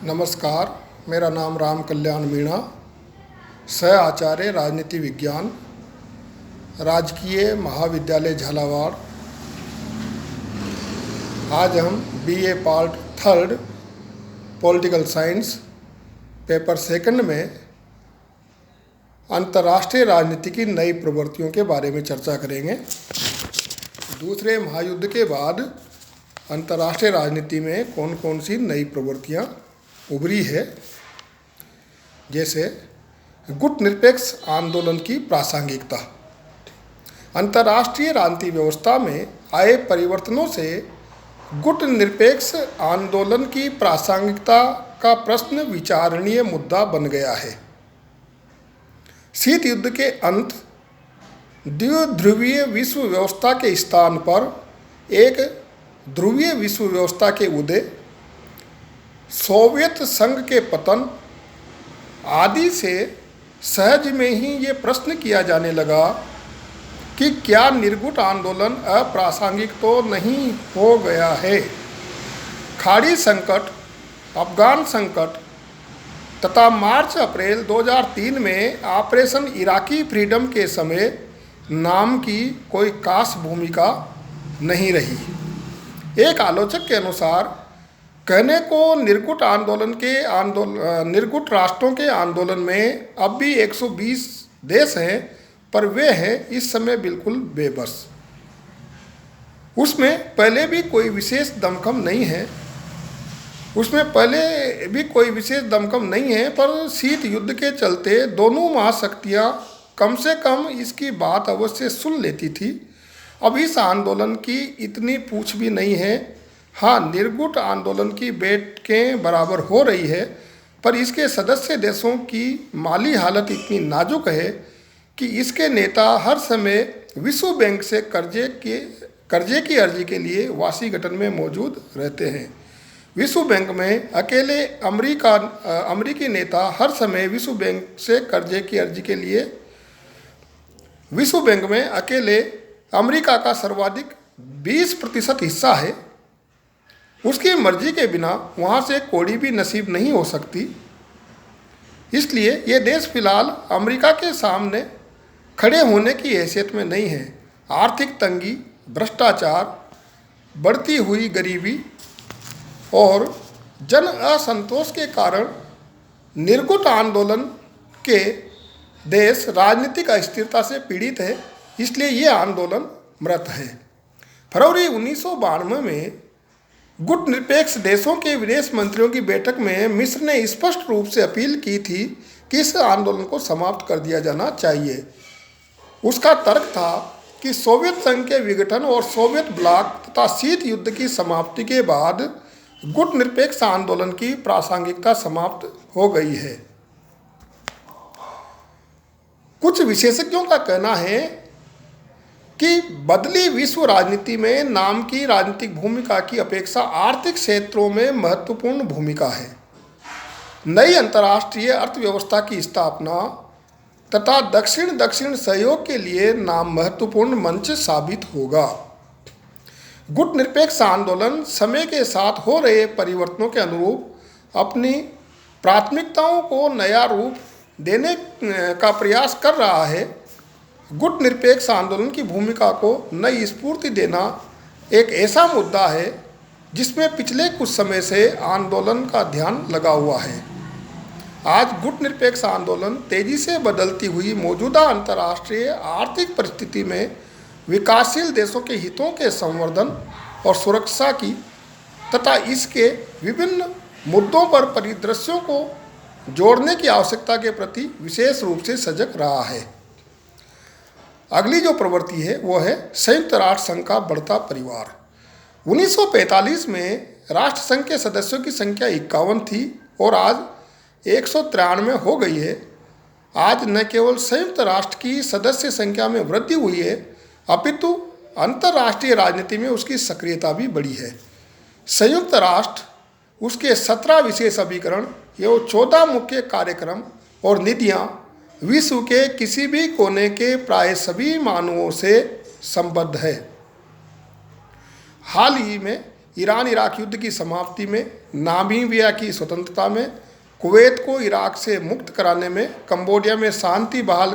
नमस्कार, मेरा नाम राम कल्याण मीणा, सह आचार्य राजनीति विज्ञान, राजकीय महाविद्यालय झालावाड़। आज हम BA part 3 political science paper 2 में अंतर्राष्ट्रीय राजनीति की नई प्रवृत्तियों के बारे में चर्चा करेंगे। दूसरे महायुद्ध के बाद अंतर्राष्ट्रीय राजनीति में कौन कौन सी नई प्रवृत्तियां उभरी है, जैसे गुट निरपेक्ष आंदोलन की प्रासंगिकता। अंतर्राष्ट्रीय राजनीतिक व्यवस्था में आए परिवर्तनों से गुट निरपेक्ष आंदोलन की प्रासंगिकता का प्रश्न विचारणीय मुद्दा बन गया है। शीत युद्ध के अंत, द्विध्रुवीय विश्व व्यवस्था के स्थान पर एक ध्रुवीय विश्व व्यवस्था के उदय, सोवियत संघ के पतन आदि से सहज में ही ये प्रश्न किया जाने लगा कि क्या निर्गुट आंदोलन अप्रासंगिक तो नहीं हो गया है। खाड़ी संकट, अफगान संकट तथा मार्च-अप्रैल 2003 में ऑपरेशन इराकी फ्रीडम के समय नाम की कोई खास भूमिका नहीं रही। एक आलोचक के अनुसार कहने को निर्गुट राष्ट्रों के आंदोलन में अब भी 120 देश हैं, पर वे हैं इस समय बिल्कुल बेबस। उसमें पहले भी कोई विशेष दमखम नहीं है, पर शीत युद्ध के चलते दोनों महाशक्तियां कम से कम इसकी बात अवश्य सुन लेती थी। अब इस आंदोलन की इतनी पूछ भी नहीं है। हाँ, निर्गुट आंदोलन की बैठकें बराबर हो रही है, पर इसके सदस्य देशों की माली हालत इतनी नाजुक है कि इसके नेता हर समय विश्व बैंक से कर्जे की अर्जी के लिए वाशिंगटन में मौजूद रहते हैं। विश्व बैंक में अकेले अमेरिकी नेता हर समय विश्व बैंक से कर्जे की अर्जी के लिए विश्व बैंक में अकेले अमेरिका का सर्वाधिक 20% हिस्सा है। उसकी मर्जी के बिना वहाँ से कौड़ी भी नसीब नहीं हो सकती। इसलिए ये देश फिलहाल अमेरिका के सामने खड़े होने की हैसियत में नहीं है। आर्थिक तंगी, भ्रष्टाचार, बढ़ती हुई गरीबी और जन असंतोष के कारण निर्गुट आंदोलन के देश राजनीतिक अस्थिरता से पीड़ित है, इसलिए ये आंदोलन मृत है। फरवरी 1992 में गुट निरपेक्ष देशों के विदेश मंत्रियों की बैठक में मिस्र ने स्पष्ट रूप से अपील की थी कि इस आंदोलन को समाप्त कर दिया जाना चाहिए। उसका तर्क था कि सोवियत संघ के विघटन और सोवियत ब्लॉक तथा शीत युद्ध की समाप्ति के बाद गुट निरपेक्ष आंदोलन की प्रासंगिकता समाप्त हो गई है। कुछ विशेषज्ञों का कहना है कि बदली विश्व राजनीति में नाम की राजनीतिक भूमिका की अपेक्षा आर्थिक क्षेत्रों में महत्वपूर्ण भूमिका है। नई अंतर्राष्ट्रीय अर्थव्यवस्था की स्थापना तथा दक्षिण सहयोग के लिए नाम महत्वपूर्ण मंच साबित होगा। गुट निरपेक्ष आंदोलन समय के साथ हो रहे परिवर्तनों के अनुरूप अपनी प्राथमिकताओं को नया रूप देने का प्रयास कर रहा है। गुट निरपेक्ष आंदोलन की भूमिका को नई स्फूर्ति देना एक ऐसा मुद्दा है जिसमें पिछले कुछ समय से आंदोलन का ध्यान लगा हुआ है। आज गुट निरपेक्ष आंदोलन तेजी से बदलती हुई मौजूदा अंतर्राष्ट्रीय आर्थिक परिस्थिति में विकासशील देशों के हितों के संवर्धन और सुरक्षा की तथा इसके विभिन्न मुद्दों पर परिदृश्यों को जोड़ने की आवश्यकता के प्रति विशेष रूप से सजग रहा है। अगली जो प्रवृत्ति है वो है संयुक्त राष्ट्र संघ का बढ़ता परिवार। 1945 में राष्ट्र संघ के सदस्यों की संख्या 51 थी और आज 193 हो गई है। आज न केवल संयुक्त राष्ट्र की सदस्य संख्या में वृद्धि हुई है, अपितु अंतर्राष्ट्रीय राजनीति में उसकी सक्रियता भी बढ़ी है। संयुक्त राष्ट्र, उसके 17 विशेष अभिकरण एवं 14 मुख्य कार्यक्रम और निधियां विश्व के किसी भी कोने के प्राय सभी मानवों से संबद्ध है। हाल ही में ईरान इराक युद्ध की समाप्ति में, नामीबिया की स्वतंत्रता में, कुवैत को इराक से मुक्त कराने में, कंबोडिया में शांति बहाल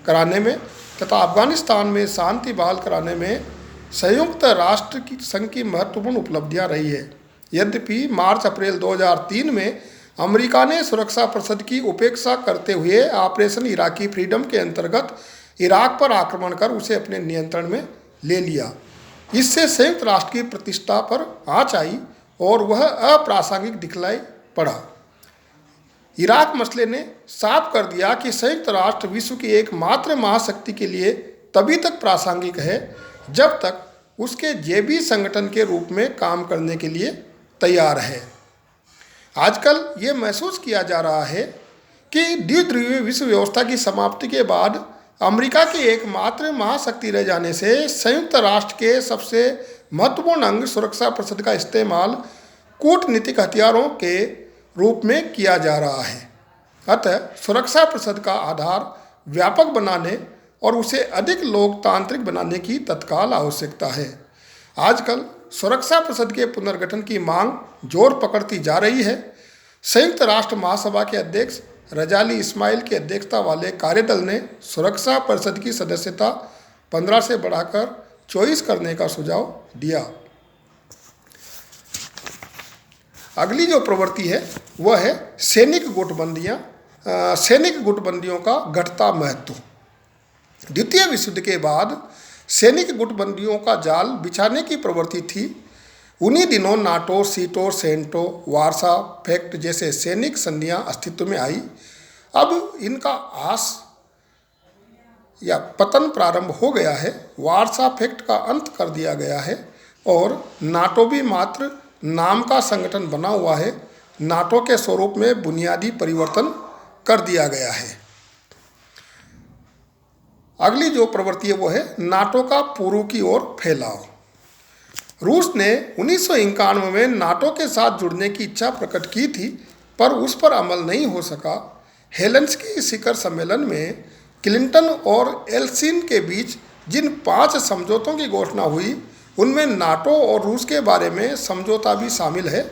कराने में तथा अफगानिस्तान में शांति बहाल कराने में संयुक्त राष्ट्र संघ की महत्वपूर्ण उपलब्धियां रही है। यद्यपि मार्च अप्रैल 2003 में अमेरिका ने सुरक्षा परिषद की उपेक्षा करते हुए ऑपरेशन इराकी फ्रीडम के अंतर्गत इराक पर आक्रमण कर उसे अपने नियंत्रण में ले लिया। इससे संयुक्त राष्ट्र की प्रतिष्ठा पर आंच आई और वह अप्रासंगिक दिखलाई पड़ा। इराक मसले ने साफ कर दिया कि संयुक्त राष्ट्र विश्व की एकमात्र महाशक्ति के लिए तभी तक प्रासंगिक है जब तक उसके जेबी संगठन के रूप में काम करने के लिए तैयार है। आजकल ये महसूस किया जा रहा है कि द्विध्रुवीय विश्व व्यवस्था की समाप्ति के बाद अमेरिका की एकमात्र महाशक्ति रह जाने से संयुक्त राष्ट्र के सबसे महत्वपूर्ण अंग सुरक्षा परिषद का इस्तेमाल कूटनीतिक हथियारों के रूप में किया जा रहा है। अतः सुरक्षा परिषद का आधार व्यापक बनाने और उसे अधिक लोकतांत्रिक बनाने की तत्काल आवश्यकता है। आजकल सुरक्षा परिषद के पुनर्गठन की मांग जोर पकड़ती जा रही है। संयुक्त राष्ट्र महासभा के अध्यक्ष रजाली इस्माइल की अध्यक्षता वाले कार्यदल ने सुरक्षा परिषद की सदस्यता 15 से बढ़ाकर 24 करने का सुझाव दिया। अगली जो प्रवृत्ति है वह है सैनिक गुटबंदियों का घटता महत्व। द्वितीय विश्व युद्ध के बाद सैनिक गुटबंदियों का जाल बिछाने की प्रवृत्ति थी। उन्हीं दिनों नाटो, सीटो, सेंटो, वार्सा पैक्ट जैसे सैनिक संधियां अस्तित्व में आई। अब इनका आस या पतन प्रारंभ हो गया है। वार्सा पैक्ट का अंत कर दिया गया है और नाटो भी मात्र नाम का संगठन बना हुआ है। नाटो के स्वरूप में बुनियादी परिवर्तन कर दिया गया है। अगली जो प्रवृत्ति है वो है नाटो का पूर्व की ओर फैलाव। रूस ने 1991 में नाटो के साथ जुड़ने की इच्छा प्रकट की थी, पर उस पर अमल नहीं हो सका। हेलेंस्की शिखर सम्मेलन में क्लिंटन और एल्सिन के बीच जिन 5 समझौतों की घोषणा हुई उनमें नाटो और रूस के बारे में समझौता भी शामिल है।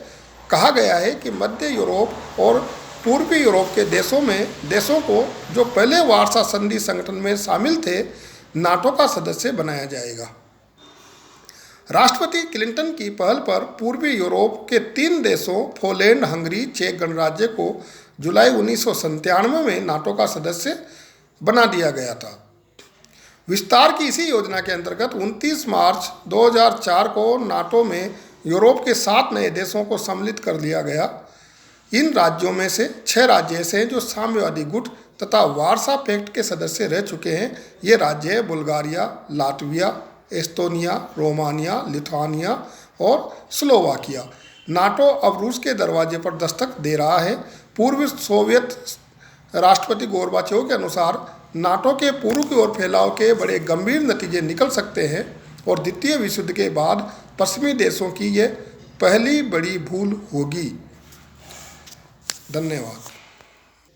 कहा गया है कि मध्य यूरोप और पूर्वी यूरोप के देशों को जो पहले वार्सा संधि संगठन में शामिल थे, नाटो का सदस्य बनाया जाएगा। राष्ट्रपति क्लिंटन की पहल पर पूर्वी यूरोप के 3 देशों पोलैंड, हंगरी, चेक गणराज्य को जुलाई 1997 में नाटो का सदस्य बना दिया गया था। विस्तार की इसी योजना के अंतर्गत 29 मार्च 2004 को नाटो में यूरोप के 7 नए देशों को सम्मिलित कर लिया गया। इन राज्यों में से 6 राज्य ऐसे हैं जो साम्यवादी गुट तथा वार्सा पैक्ट के सदस्य रह चुके हैं। ये राज्य है Bulgaria, Latvia, Estonia, Romania, Lithuania और स्लोवाकिया। नाटो अब रूस के दरवाजे पर दस्तक दे रहा है। पूर्व सोवियत राष्ट्रपति गोर्बाचेव के अनुसार नाटो के पूर्व की ओर फैलाव के बड़े गंभीर नतीजे निकल सकते हैं और द्वितीय विश्व युद्ध के बाद पश्चिमी देशों की यह पहली बड़ी भूल होगी। धन्यवाद।